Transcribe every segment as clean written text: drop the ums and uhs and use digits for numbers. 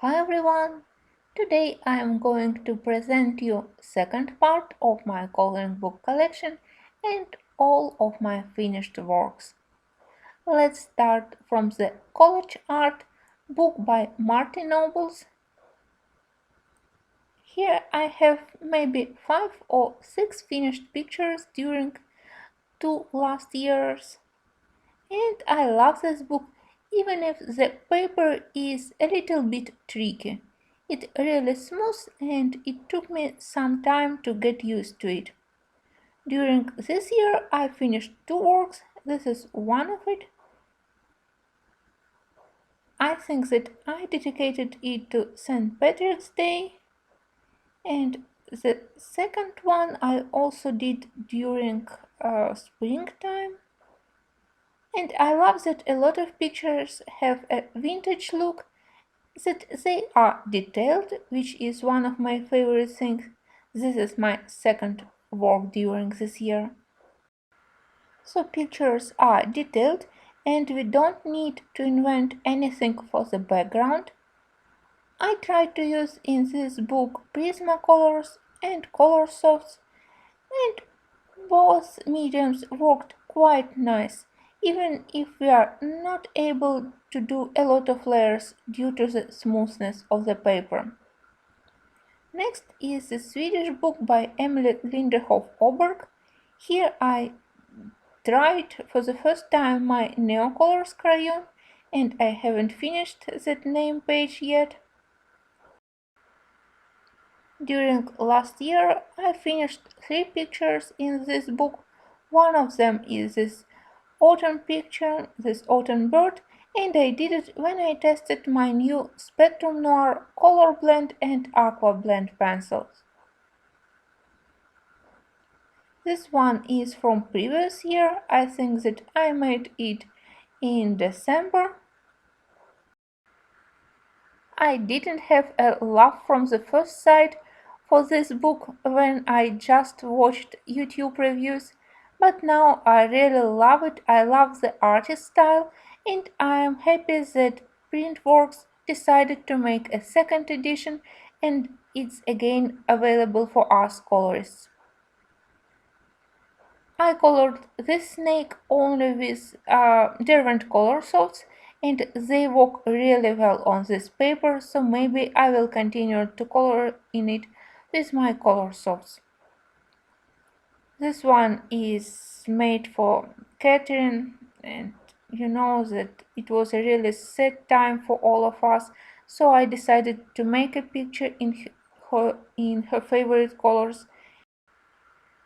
Hi everyone! Today I am going to present you second part of my coloring book collection and all of my finished works. Let's start from the College Art book by Martin Nobles. Here I have maybe 5 or 6 finished pictures during 2 last years. And I love this book even if the paper is a little bit tricky. It's really smooth and it took me some time to get used to it. During this year I finished 2 works, this is one of it. I think that I dedicated it to St. Patrick's Day, and the second one I also did during springtime. And I love that a lot of pictures have a vintage look, that they are detailed, which is one of my favorite things. This is my second work during this year. So pictures are detailed and we don't need to invent anything for the background. I tried to use in this book Prismacolors and color softs, and both mediums worked quite nice, even if we are not able to do a lot of layers due to the smoothness of the paper. Next is the Swedish book by Emily Linderhof Oberg. Here I tried for the first time my Neocolors crayon, and I haven't finished that name page yet. During last year I finished 3 pictures in this book. One of them is this autumn picture, this autumn bird, and I did it when I tested my new Spectrum Noir Color Blend and Aqua Blend pencils. This one is from previous year. I think that I made it in December. I didn't have a laugh from the first sight for this book when I just watched YouTube reviews, but now I really love it. I love the artist style, and I am happy that Printworks decided to make a second edition and it's again available for us colorists. I colored this snake only with Derwent color softs, and they work really well on this paper, so maybe I will continue to color in it with my color softs. This one is made for Catherine, and you know that it was a really sad time for all of us, so I decided to make a picture in her favorite colors,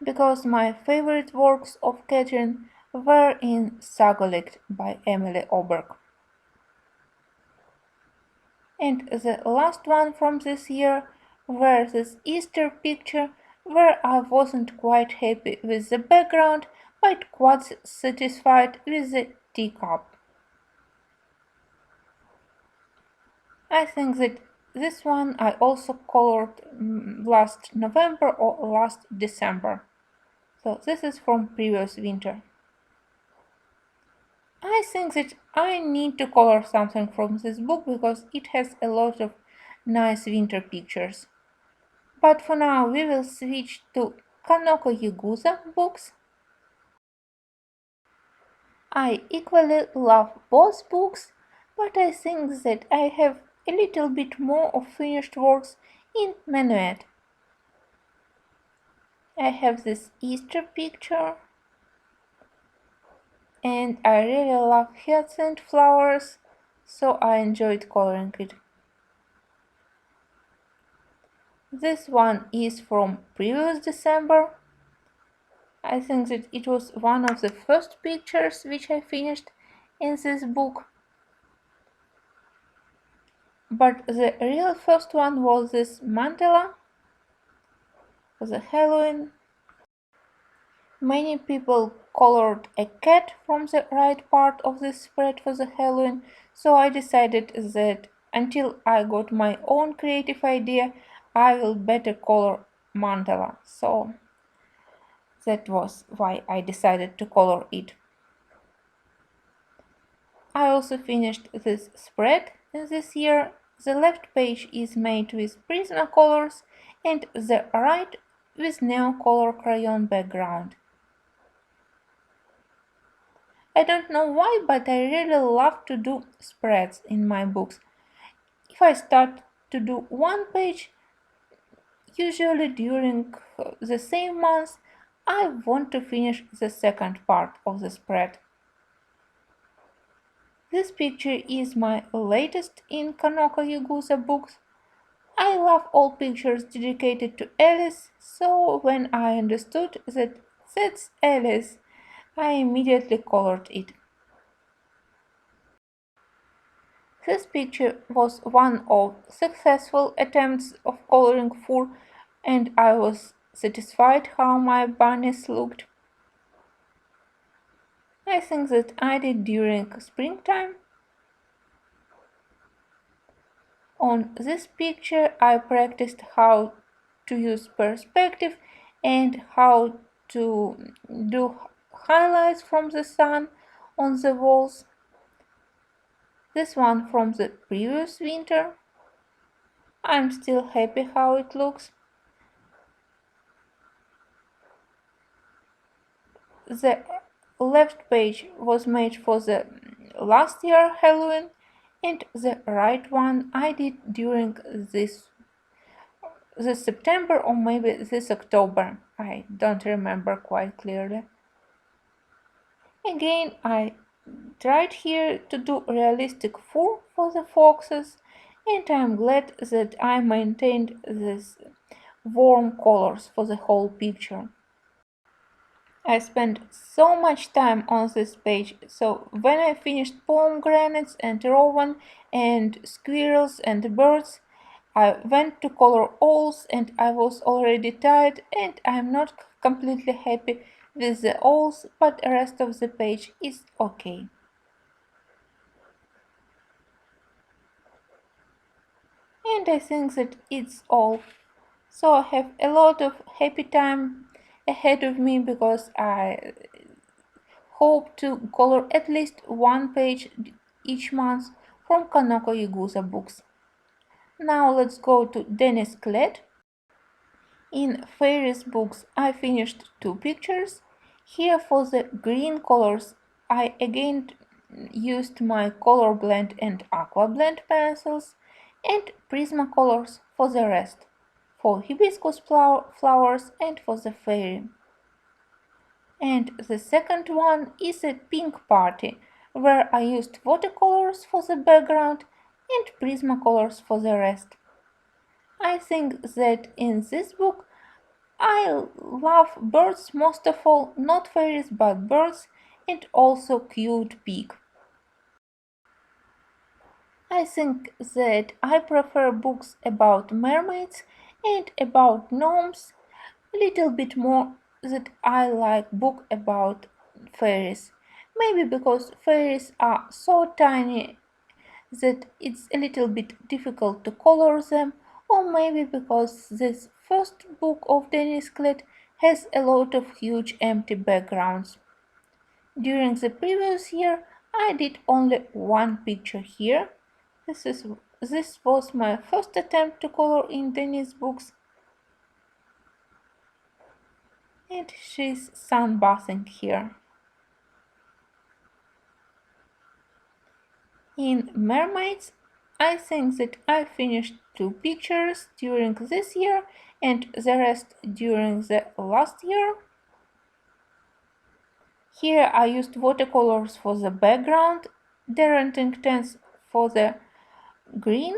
because my favorite works of Catherine were in Sagolikt by Emily Oberg. And the last one from this year were this Easter picture, where I wasn't quite happy with the background but quite satisfied with the teacup. I think that this one I also colored last November or last December. So this is from previous winter. I think that I need to color something from this book because it has a lot of nice winter pictures. But for now we will switch to Kanoko Yugusa books. I equally love both books, but I think that I have a little bit more of finished works in Minaret. I have this Easter picture, and I really love hyacinth flowers, so I enjoyed coloring it. This one is from previous December. I think that it was one of the first pictures which I finished in this book. But the real first one was this mandala for the Halloween. Many people colored a cat from the right part of this spread for the Halloween, so I decided that until I got my own creative idea, I will better color mandala. So that was why I decided to color it. I also finished this spread this year the left page is made with Prismacolors and the right with Neocolor crayon background. I don't know why, but I really love to do spreads in my books. If I start to do one page, usually during the same month, I want to finish the second part of the spread. This picture is my latest in Kanoko Yagusa books. I love all pictures dedicated to Alice, so when I understood that that's Alice, I immediately colored it. This picture was one of successful attempts of coloring fur, and I was satisfied how my bunnies looked. I think that I did during springtime. On this picture I practiced how to use perspective and how to do highlights from the sun on the walls. This one from the previous winter. I'm still happy how it looks. The left page was made for the last year Halloween, and the right one I did during this September or maybe this October. I don't remember quite clearly. Again, I tried here to do realistic fur for the foxes, and I'm glad that I maintained these warm colors for the whole picture. I spent so much time on this page, so when I finished pomegranates and rowan and squirrels and birds, I went to color owls and I was already tired and I'm not completely happy with the owls, but the rest of the page is okay. And I think that it's all. So I have a lot of happy time ahead of me because I hope to color at least one page each month from Kanoko Yagusa books. Now let's go to Dennis Klett. In Fairies books I finished two pictures. Here for the green colors I again used my Color Blend and Aqua Blend pencils and Prismacolors for the rest, for hibiscus flowers and for the fairy. And the second one is a pink party, where I used watercolors for the background and Prismacolors for the rest. I think that in this book I love birds most of all, not fairies but birds, and also cute pig. I think that I prefer books about mermaids and about gnomes a little bit more that I like book about fairies. Maybe because fairies are so tiny that it's a little bit difficult to color them, or maybe because this first book of Dennis Klett has a lot of huge empty backgrounds. During the previous year I did only one picture here. This was my first attempt to color in Dennis books, and she's sunbathing here. In mermaids, I think that I finished two pictures during this year and the rest during the last year. Here I used watercolors for the background, Derrenting Tints for the green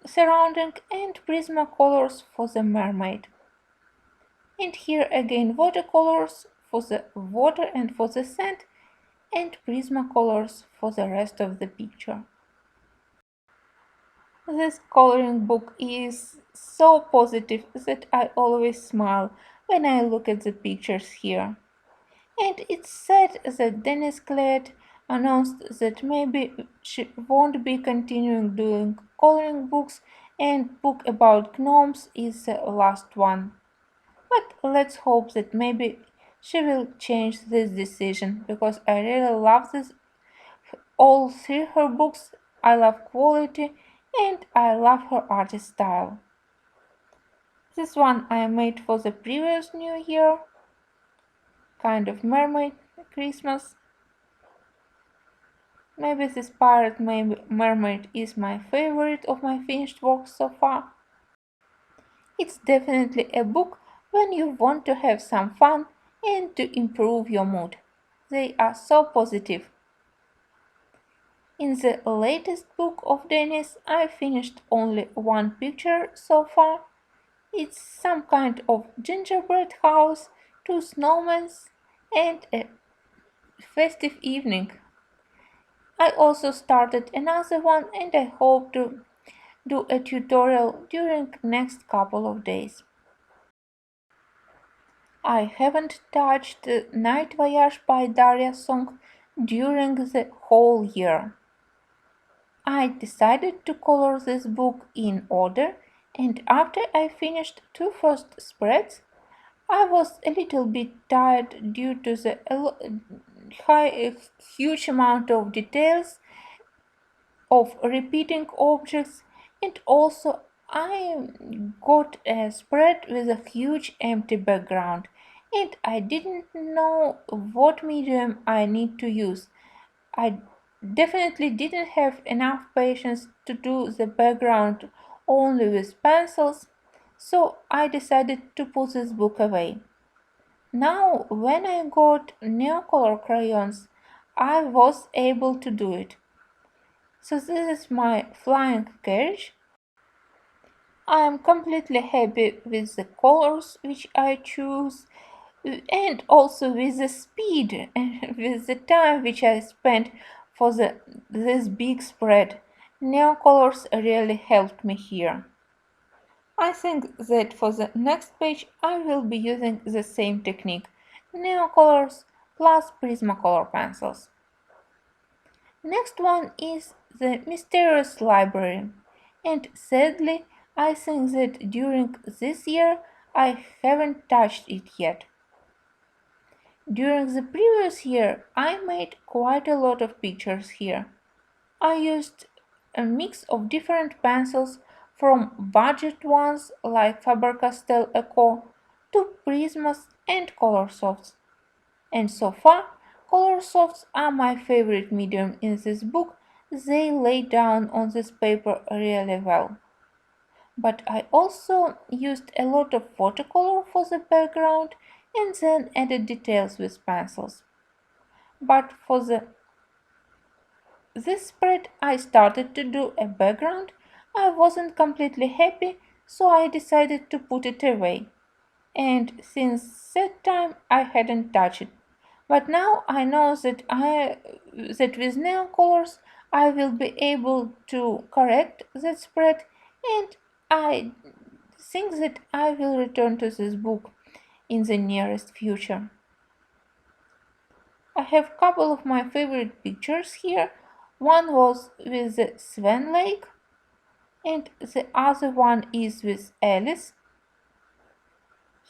surrounding, and Prismacolors for the mermaid. And here again watercolors for the water and for the sand, and Prismacolors for the rest of the picture. This coloring book is so positive that I always smile when I look at the pictures here. And it's sad that Dennis Klett announced that maybe she won't be continuing doing coloring books and book about gnomes is the last one. But let's hope that maybe she will change this decision because I really love this all three her books. I love quality and I love her artist style. This one I made for the previous New Year, kind of mermaid Christmas. Maybe this pirate mermaid is my favorite of my finished works so far. It's definitely a book when you want to have some fun and to improve your mood. They are so positive. In the latest book of Dennis, I finished only one picture so far. It's some kind of gingerbread house, two snowmen, and a festive evening. I also started another one and I hope to do a tutorial during next couple of days. I haven't touched Night Voyage by Daria Song during the whole year. I decided to color this book in order, and after I finished two first spreads, I was a little bit tired due to the huge amount of details of repeating objects, and also I got a spread with a huge empty background and I didn't know what medium I need to use. I definitely didn't have enough patience to do the background only with pencils, so I decided to put this book away. Now, when I got Neocolor crayons, I was able to do it. So this is my flying carriage. I am completely happy with the colors which I choose and also with the speed and with the time which I spent for this big spread. Neocolors really helped me here. I think that for the next page I will be using the same technique, Neocolors plus Prismacolor pencils. Next one is the Mysterious Library, and sadly I think that during this year I haven't touched it yet. During the previous year I made quite a lot of pictures here. I used a mix of different pencils from budget ones like Faber-Castell Eco to Prismas and Colorsofts. And so far, Colorsofts are my favorite medium in this book. They lay down on this paper really well. But I also used a lot of watercolor for the background and then added details with pencils. But for this spread I started to do a background. I wasn't completely happy, so I decided to put it away. And since that time I hadn't touched it. But now I know that with neon colors I will be able to correct that spread, and I think that I will return to this book in the nearest future. I have a couple of my favorite pictures here. One was with the Swan Lake and the other one is with Alice.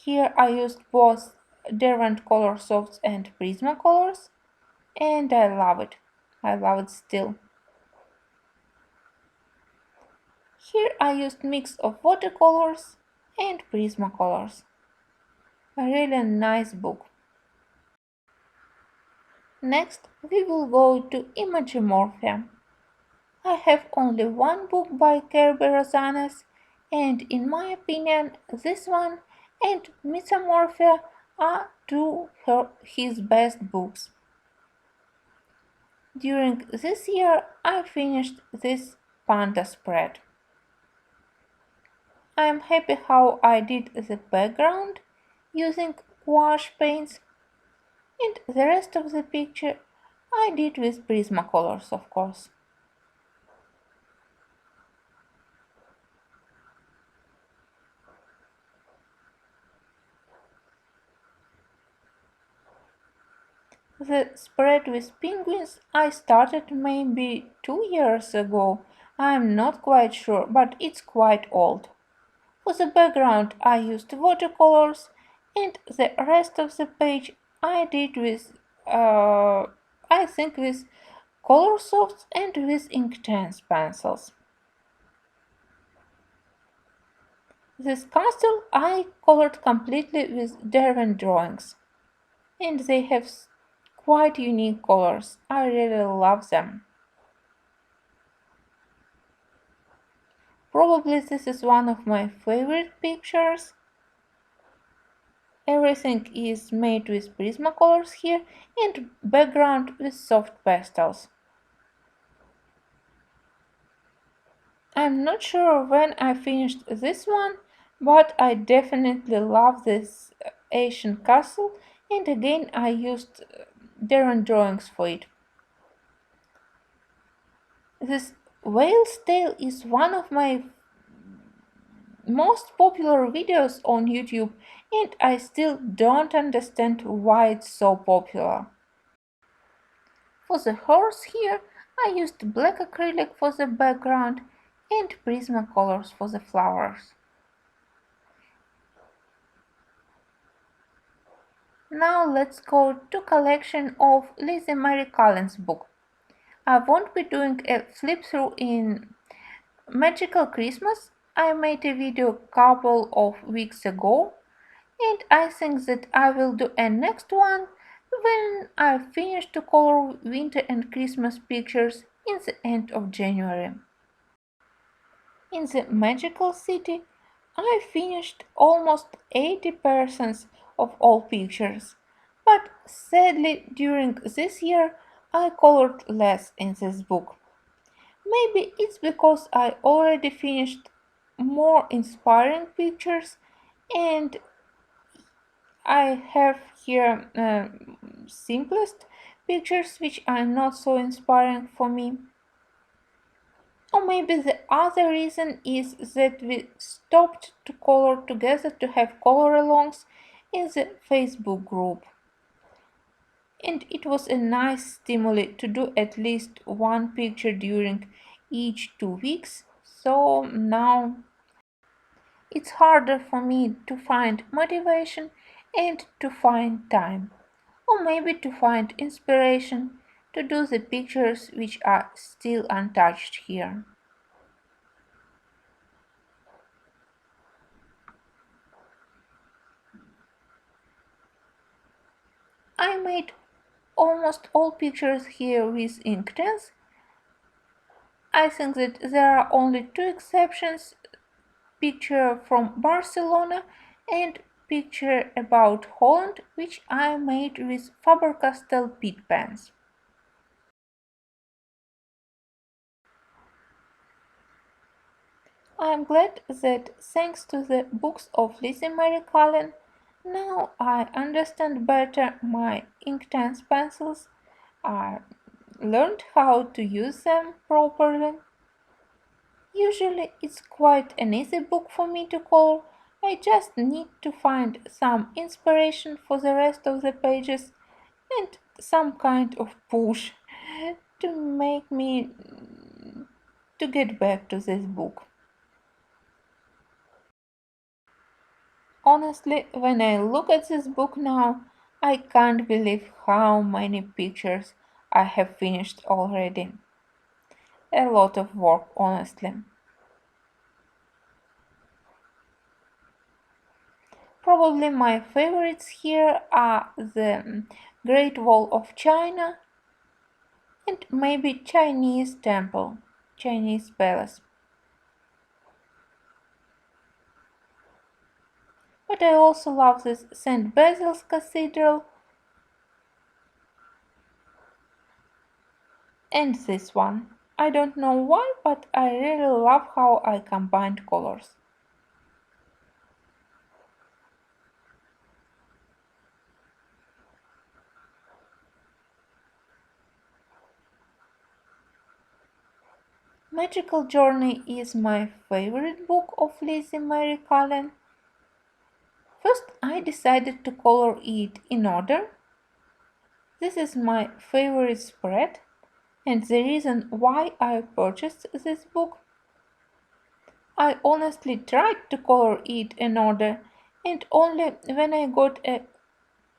Here I used both Derwent Colorsofts and Prismacolors, and I love it. I love it still. Here I used mix of watercolors and Prismacolors. A really nice book. Next we will go to Imagimorphia. I have only one book by Kirby Rosanes, and in my opinion this one and Mythomorphia are his best books. During this year I finished this panda spread. I am happy how I did the background using gouache paints, and the rest of the picture I did with Prismacolors, of course. The spread with penguins I started maybe 2 years ago. I'm not quite sure, but it's quite old. For the background I used watercolors, and the rest of the page I did with, I think with Colorsofts and with Inktense pencils. This castle I colored completely with Derwent drawings, and they have quite unique colors. I really love them. Probably this is one of my favorite pictures. Everything is made with Prismacolors here and background with soft pastels. I'm not sure when I finished this one, but I definitely love this Asian castle, and again I used Darren drawings for it. This whale's tail is one of my most popular videos on YouTube, and I still don't understand why it's so popular. For the horse here, I used black acrylic for the background and Prismacolors for the flowers. Now let's go to collection of Lizzie Mary Cullen's book. I won't be doing a flip through in Magical Christmas. I made a video a couple of weeks ago, and I think that I will do a next one when I finish to color winter and Christmas pictures in the end of January. In the Magical City, I finished almost 80% of all pictures, but sadly during this year I colored less in this book. Maybe it's because I already finished more inspiring pictures and I have here simplest pictures which are not so inspiring for me. Or maybe the other reason is that we stopped to color together to have color alongs in the Facebook group. And it was a nice stimuli to do at least one picture during each 2 weeks. So now it's harder for me to find motivation and to find time. Or maybe to find inspiration to do the pictures which are still untouched here. I made almost all pictures here with Inktense. I think that there are only two exceptions, picture from Barcelona and picture about Holland, which I made with Faber-Castell Pitt pens. I am glad that thanks to the books of Lizzie Mary Cullen, now I understand better my Inktense pencils. I learned how to use them properly. Usually it's quite an easy book for me to color. I just need to find some inspiration for the rest of the pages and some kind of push to make me to get back to this book. Honestly, when I look at this book now, I can't believe how many pictures I have finished already. A lot of work, honestly. Probably my favorites here are the Great Wall of China and maybe Chinese temple, Chinese palace. But I also love this St. Basil's Cathedral and this one. I don't know why, but I really love how I combined colors. Magical Journey is my favorite book of Lizzie Mary Cullen. First, I decided to color it in order. This is my favorite spread and the reason why I purchased this book. I honestly tried to color it in order, and only when I got a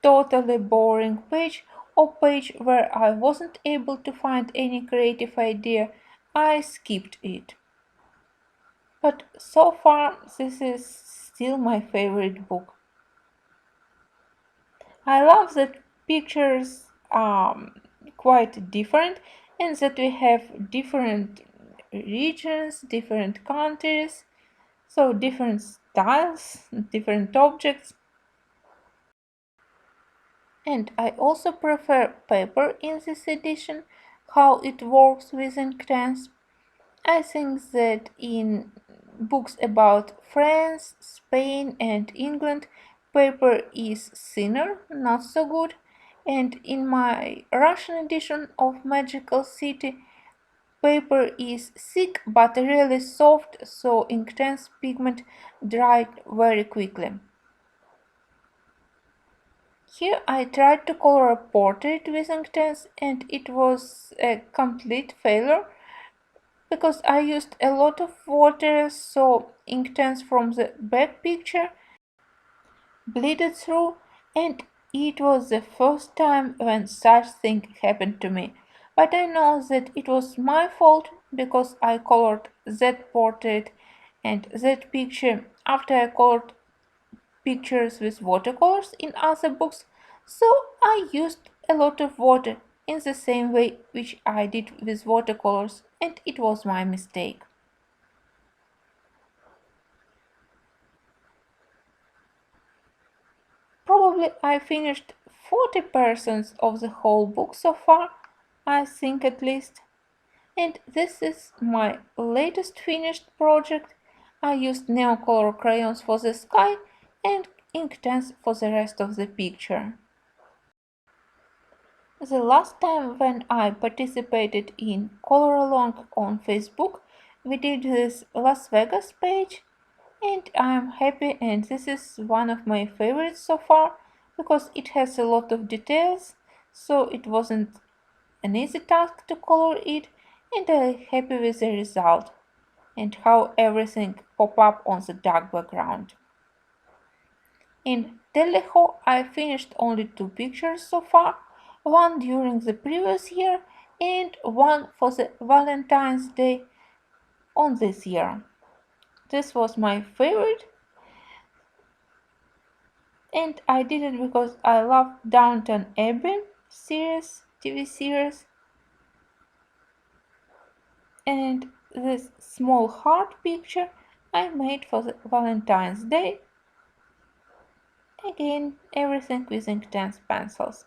totally boring page or page where I wasn't able to find any creative idea, I skipped it. but so far this is still my favorite book. I love that pictures are quite different and that we have different regions, different countries, so different styles, different objects. And I also prefer paper in this edition, how it works with inktense. I think that in books about France, Spain, and England, paper is thinner, not so good. And in my Russian edition of Magical City, paper is thick but really soft, so inktense pigment dried very quickly. Here I tried to color a portrait with inktense and it was a complete failure because I used a lot of water, so inktense from the back picture bleeded through, and it was the first time when such thing happened to me. But I know that it was my fault because I colored that portrait and that picture after I colored pictures with watercolors in other books, so I used a lot of water in the same way which I did with watercolors, and it was my mistake. Probably I finished 40% of the whole book so far, I think at least. And this is my latest finished project. I used neocolor crayons for the sky and Inktense for the rest of the picture. The last time when I participated in Kolorowanka on Facebook, we did this Las Vegas page, and I'm happy, and this is one of my favorites so far because it has a lot of details, so it wasn't an easy task to color it, and I'm happy with the result and how everything pop up on the dark background. In delahoy I finished only 2 pictures so far, one during the previous year and one for the Valentine's Day on this year. This was my favorite, and I did it because I love Downton Abbey series, TV series, and this small heart picture I made for the Valentine's Day. Again, everything with Inktense pencils.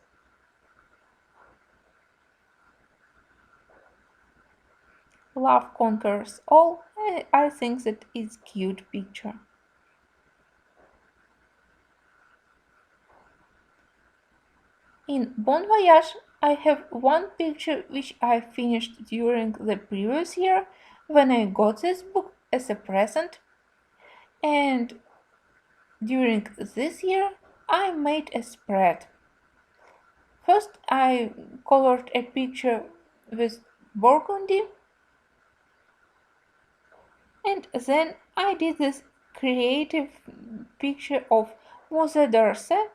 Love conquers all. I think that is cute picture. In Bon Voyage, I have one picture which I finished during the previous year when I got this book as a present, and during this year I made a spread. First I colored a picture with burgundy, and then I did this creative picture of Mother d'Orsay,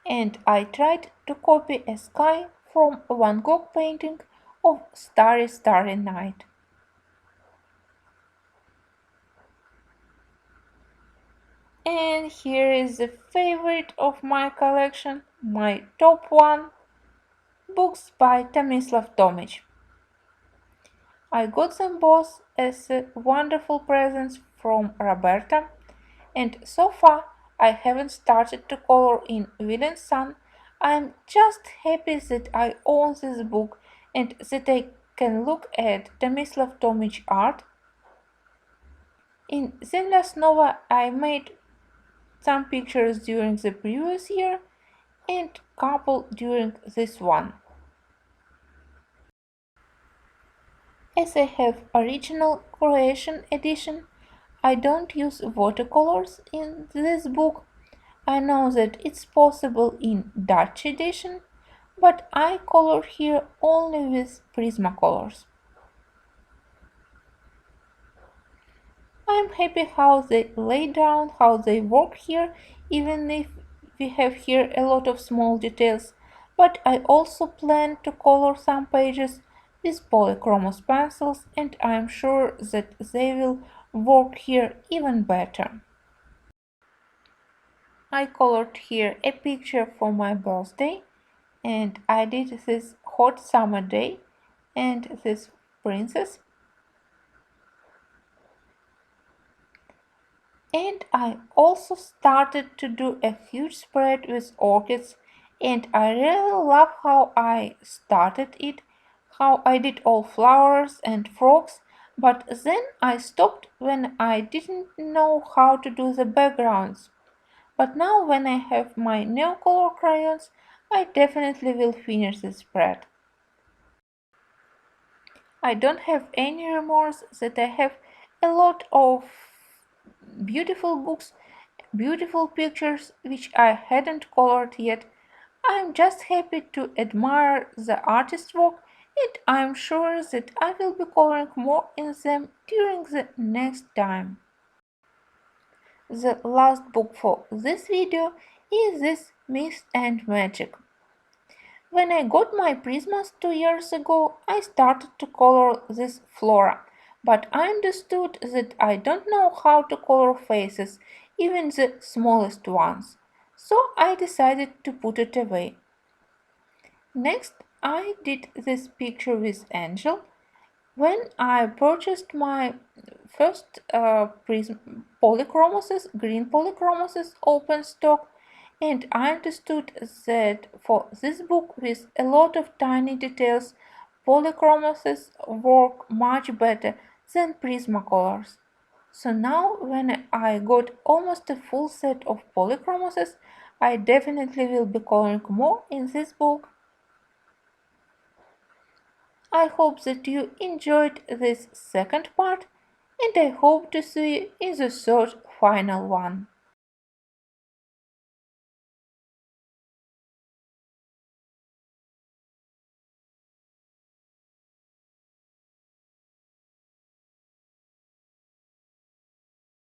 and I tried to copy a sky from a Van Gogh painting of Starry Starry Night. And here is the favorite of my collection, my top one, books by Tomislav Tomic. I got them both as wonderful presents from Roberta, and so far I haven't started to color in Wind and Sun. I'm just happy that I own this book and that I can look at Tomislav Tomic art. In Zenlas Nova I made some pictures during the previous year and couple during this one. As I have original Croatian edition, I don't use watercolors in this book. I know that it's possible in Dutch edition, but I color here only with Prismacolors. I'm happy how they lay down, how they work here, even if we have here a lot of small details, but I also plan to color some pages with polychromos pencils, and I'm sure that they will work here even better. I colored here a picture for my birthday, and I did this hot summer day and this princess. And I also started to do a huge spread with orchids, and I really love how I started it, how I did all flowers and frogs, but then I stopped when I didn't know how to do the backgrounds. But now when I have my Neocolor crayons, I definitely will finish this spread. I don't have any remorse that I have a lot of beautiful books, beautiful pictures which I hadn't colored yet. I'm just happy to admire the artist's work, and I'm sure that I will be coloring more in them during the next time. The last book for this video is this Myth and Magic. When I got my Prismas 2 years ago, I started to color this flora, but I understood that I don't know how to color faces, even the smallest ones, so I decided to put it away. Next, I did this picture with Angel. When I purchased my first polychromoses, green polychromoses open stock, and I understood that for this book with a lot of tiny details, polychromoses work much better than Prismacolors. So now when I got almost a full set of polychromoses, I definitely will be coloring more in this book. I hope that you enjoyed this second part, and I hope to see you in the third final one.